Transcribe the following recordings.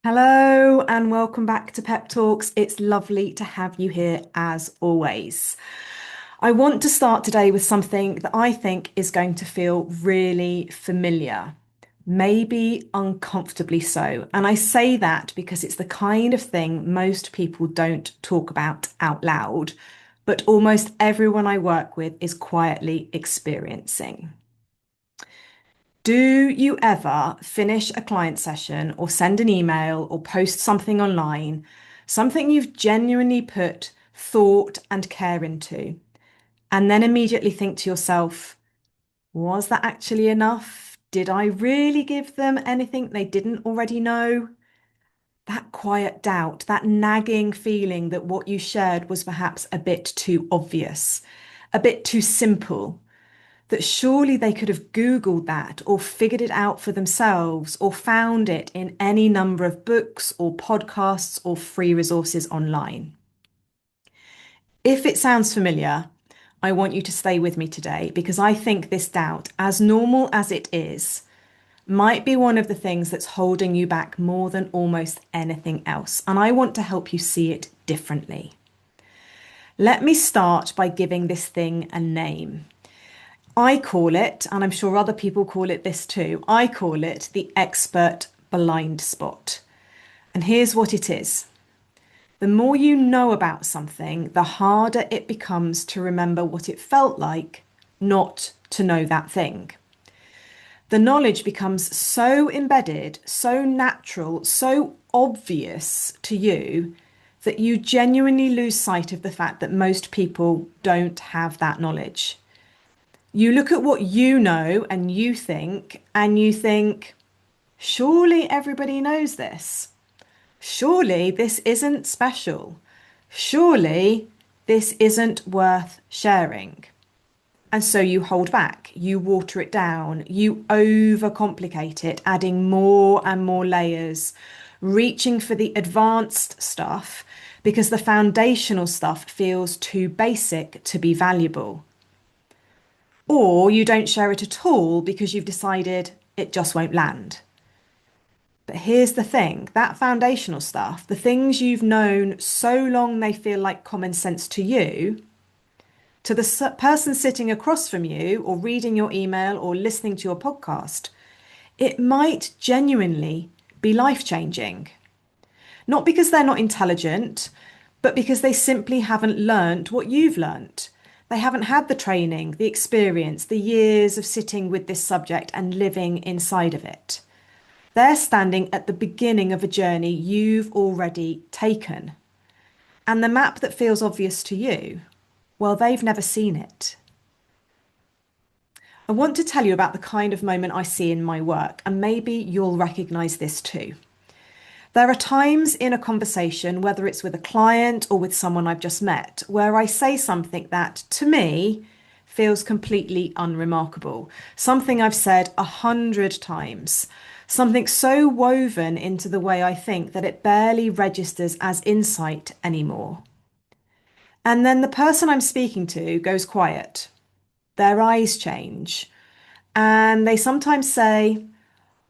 Hello and welcome back to Pep Talks. It's lovely to have you here as always. I want to start today with something that I think is going to feel really familiar, maybe uncomfortably so. And I say that because it's the kind of thing most people don't talk about out loud, but almost everyone I work with is quietly experiencing. Do you ever finish a client session or send an email or post something online, something you've genuinely put thought and care into, and then immediately think to yourself, was that actually enough? Did I really give them anything they didn't already know? That quiet doubt, that nagging feeling that what you shared was perhaps a bit too obvious, a bit too simple, that surely they could have Googled that or figured it out for themselves or found it in any number of books or podcasts or free resources online. If it sounds familiar, I want you to stay with me today because I think this doubt, as normal as it is, might be one of the things that's holding you back more than almost anything else. And I want to help you see it differently. Let me start by giving this thing a name. I call it, and I'm sure other people call it this too, I call it the expert blind spot. And here's what it is. The more you know about something, the harder it becomes to remember what it felt like not to know that thing. The knowledge becomes so embedded, so natural, so obvious to you that you genuinely lose sight of the fact that most people don't have that knowledge. You look at what you know and you think, surely everybody knows this. Surely this isn't special. Surely this isn't worth sharing. And so you hold back, you water it down, you overcomplicate it, adding more and more layers, reaching for the advanced stuff because the foundational stuff feels too basic to be valuable. Or you don't share it at all because you've decided it just won't land. But here's the thing, that foundational stuff, the things you've known so long they feel like common sense to the person sitting across from you or reading your email or listening to your podcast, it might genuinely be life-changing. Not because they're not intelligent, but because they simply haven't learnt what you've learnt. They haven't had the training, the experience, the years of sitting with this subject and living inside of it. They're standing at the beginning of a journey you've already taken. And the map that feels obvious to you, well, they've never seen it. I want to tell you about the kind of moment I see in my work, and maybe you'll recognise this too. There are times in a conversation, whether it's with a client or with someone I've just met, where I say something that, to me, feels completely unremarkable. Something I've said 100 times. Something so woven into the way I think that it barely registers as insight anymore. And then the person I'm speaking to goes quiet. Their eyes change. And they sometimes say,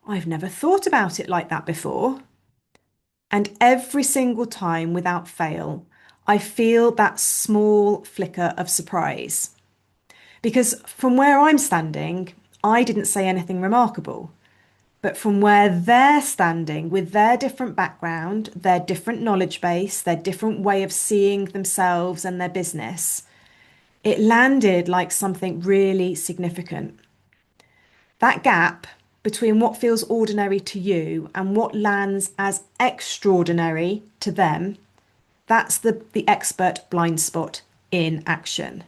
I've never thought about it like that before. And every single time, without fail, I feel that small flicker of surprise. Because from where I'm standing, I didn't say anything remarkable. But from where they're standing, with their different background, their different knowledge base, their different way of seeing themselves and their business, it landed like something really significant. That gap between what feels ordinary to you and what lands as extraordinary to them, that's the expert blind spot in action.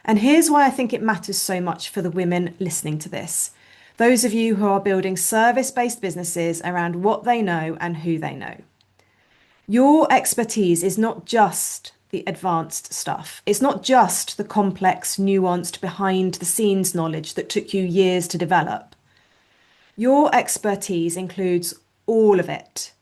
And here's why I think it matters so much for the women listening to this. Those of you who are building service-based businesses around what they know and who they know. Your expertise is not just the advanced stuff. It's not just the complex, nuanced, behind the scenes knowledge that took you years to develop. Your expertise includes all of it,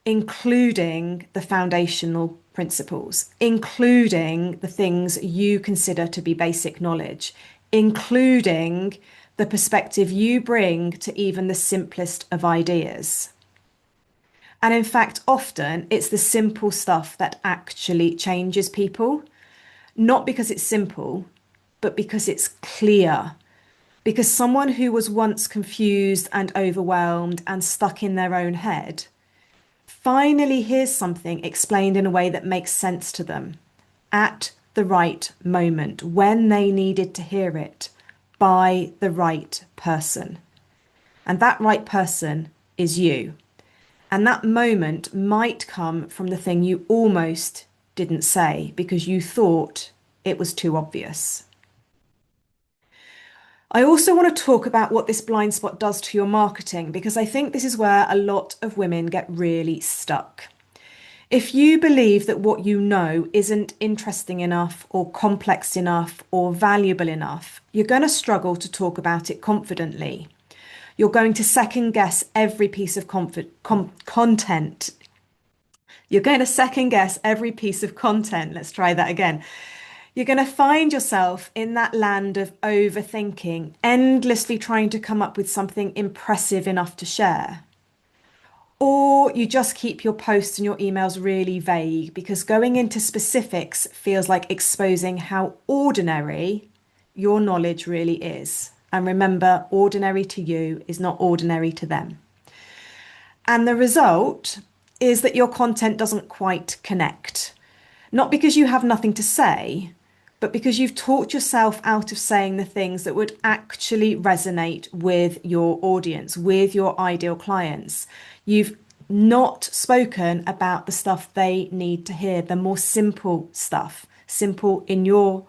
including the foundational principles, including the things you consider to be basic knowledge, including the perspective you bring to even the simplest of ideas. And in fact, often it's the simple stuff that actually changes people, not because it's simple, but because it's clear. Because someone who was once confused and overwhelmed and stuck in their own head finally hears something explained in a way that makes sense to them at the right moment when they needed to hear it by the right person. And that right person is you. And that moment might come from the thing you almost didn't say because you thought it was too obvious. I also want to talk about what this blind spot does to your marketing because I think this is where a lot of women get really stuck. If you believe that what you know isn't interesting enough or complex enough or valuable enough, you're going to struggle to talk about it confidently. You're going to second guess every piece of content. You're going to second guess every piece of content. Let's try that again. You're going to find yourself in that land of overthinking, endlessly trying to come up with something impressive enough to share. Or you just keep your posts and your emails really vague because going into specifics feels like exposing how ordinary your knowledge really is. And remember, ordinary to you is not ordinary to them. And the result is that your content doesn't quite connect. Not because you have nothing to say, but because you've talked yourself out of saying the things that would actually resonate with your audience, with your ideal clients. You've not spoken about the stuff they need to hear, the more simple stuff, simple in your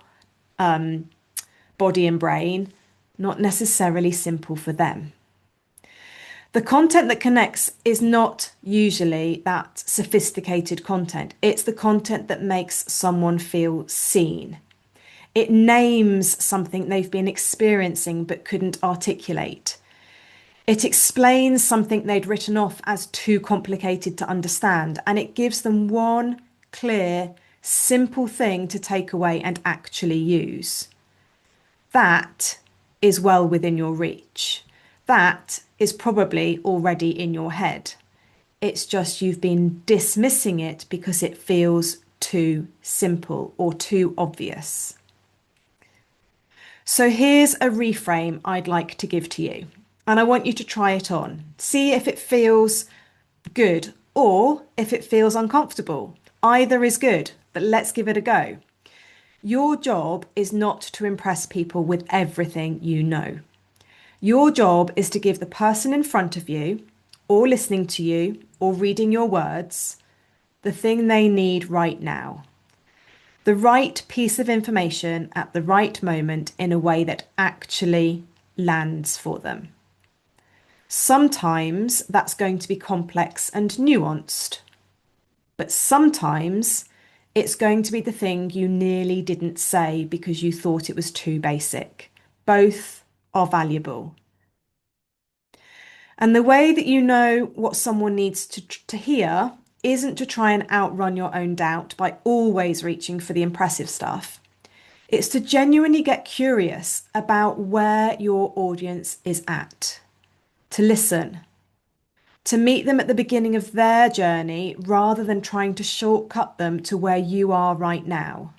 body and brain, not necessarily simple for them. The content that connects is not usually that sophisticated content. It's the content that makes someone feel seen. It names something they've been experiencing but couldn't articulate. It explains something they'd written off as too complicated to understand, and it gives them one clear, simple thing to take away and actually use. That is well within your reach. That is probably already in your head. It's just you've been dismissing it because it feels too simple or too obvious. So here's a reframe I'd like to give to you, and I want you to try it on. See if it feels good or if it feels uncomfortable. Either is good, but let's give it a go. Your job is not to impress people with everything you know. Your job is to give the person in front of you, or listening to you, or reading your words, the thing they need right now. The right piece of information at the right moment in a way that actually lands for them. Sometimes that's going to be complex and nuanced, but sometimes it's going to be the thing you nearly didn't say because you thought it was too basic. Both are valuable. And the way that you know what someone needs to hear isn't to try and outrun your own doubt by always reaching for the impressive stuff. It's to genuinely get curious about where your audience is at, to listen, to meet them at the beginning of their journey rather than trying to shortcut them to where you are right now.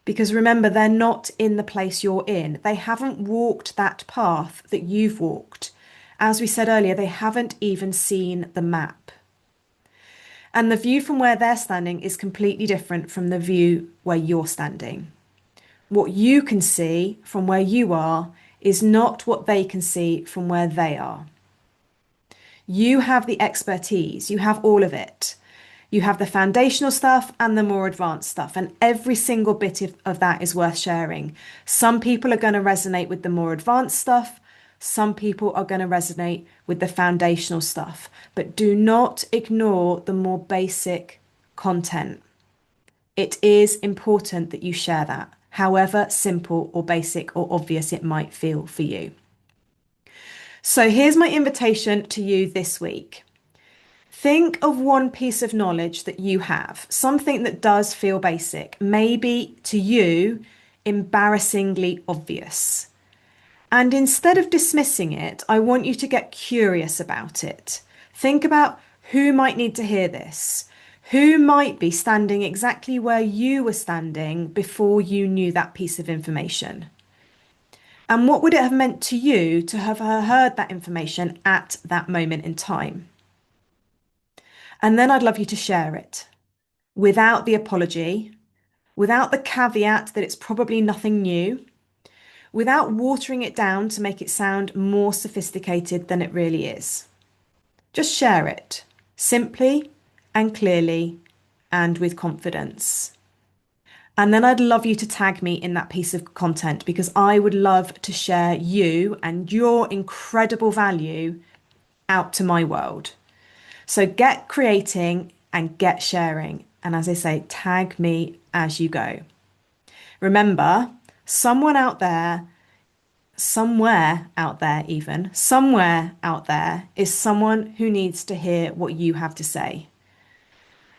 Because remember, they're not in the place you're in. They haven't walked that path that you've walked. As we said earlier, they haven't even seen the map. And the view from where they're standing is completely different from the view where you're standing. What you can see from where you are is not what they can see from where they are. You have the expertise, you have all of it. You have the foundational stuff and the more advanced stuff, and every single bit of that is worth sharing. Some people are going to resonate with the more advanced stuff. Some people are going to resonate with the foundational stuff, but do not ignore the more basic content. It is important that you share that, however simple or basic or obvious it might feel for you. So here's my invitation to you this week. Think of one piece of knowledge that you have, something that does feel basic, maybe to you, embarrassingly obvious. And instead of dismissing it, I want you to get curious about it. Think about Who might need to hear this? Who might be standing exactly where you were standing before you knew that piece of information? And what would it have meant to you to have heard that information at that moment in time? And then I'd love you to share it without the apology, without the caveat that it's probably nothing new, without watering it down to make it sound more sophisticated than it really is. Just share it simply and clearly and with confidence. And then I'd love you to tag me in that piece of content because I would love to share you and your incredible value out to my world. So get creating and get sharing. And as I say, tag me as you go. Remember, someone out there, somewhere out there, even somewhere out there is someone who needs to hear what you have to say.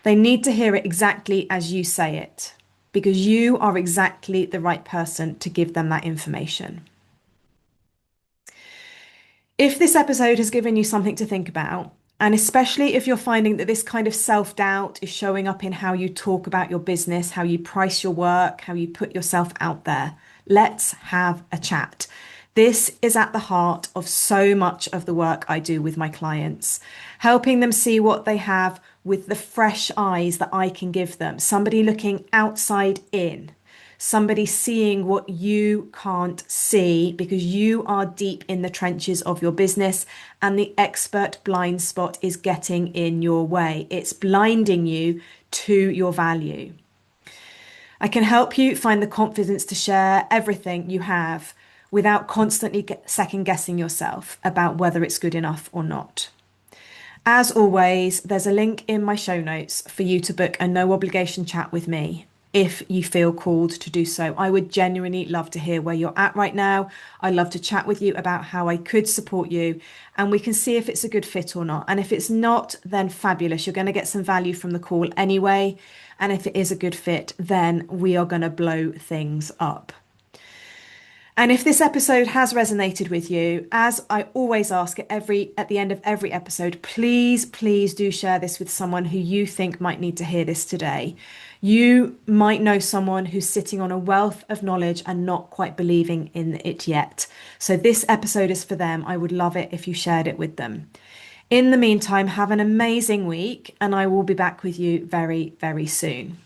They need to hear it exactly as you say it because you are exactly the right person to give them that information. If this episode has given you something to think about, and especially if you're finding that this kind of self-doubt is showing up in how you talk about your business, how you price your work, how you put yourself out there, let's have a chat. This is at the heart of so much of the work I do with my clients, helping them see what they have with the fresh eyes that I can give them, somebody looking outside in. Somebody seeing what you can't see because you are deep in the trenches of your business and the expert blind spot is getting in your way. It's blinding you to your value. I can help you find the confidence to share everything you have without constantly second guessing yourself about whether it's good enough or not. As always, there's a link in my show notes for you to book a no obligation chat with me if you feel called to do so. I would genuinely love to hear where you're at right now. I'd love to chat with you about how I could support you and we can see if it's a good fit or not. And if it's not, then fabulous. You're going to get some value from the call anyway. And if it is a good fit, then we are going to blow things up. And if this episode has resonated with you, as I always ask at the end of every episode, please do share this with someone who you think might need to hear this today. You might know someone who's sitting on a wealth of knowledge and not quite believing in it yet. So this episode is for them. I would love it if you shared it with them. In the meantime, have an amazing week and I will be back with you very, very soon.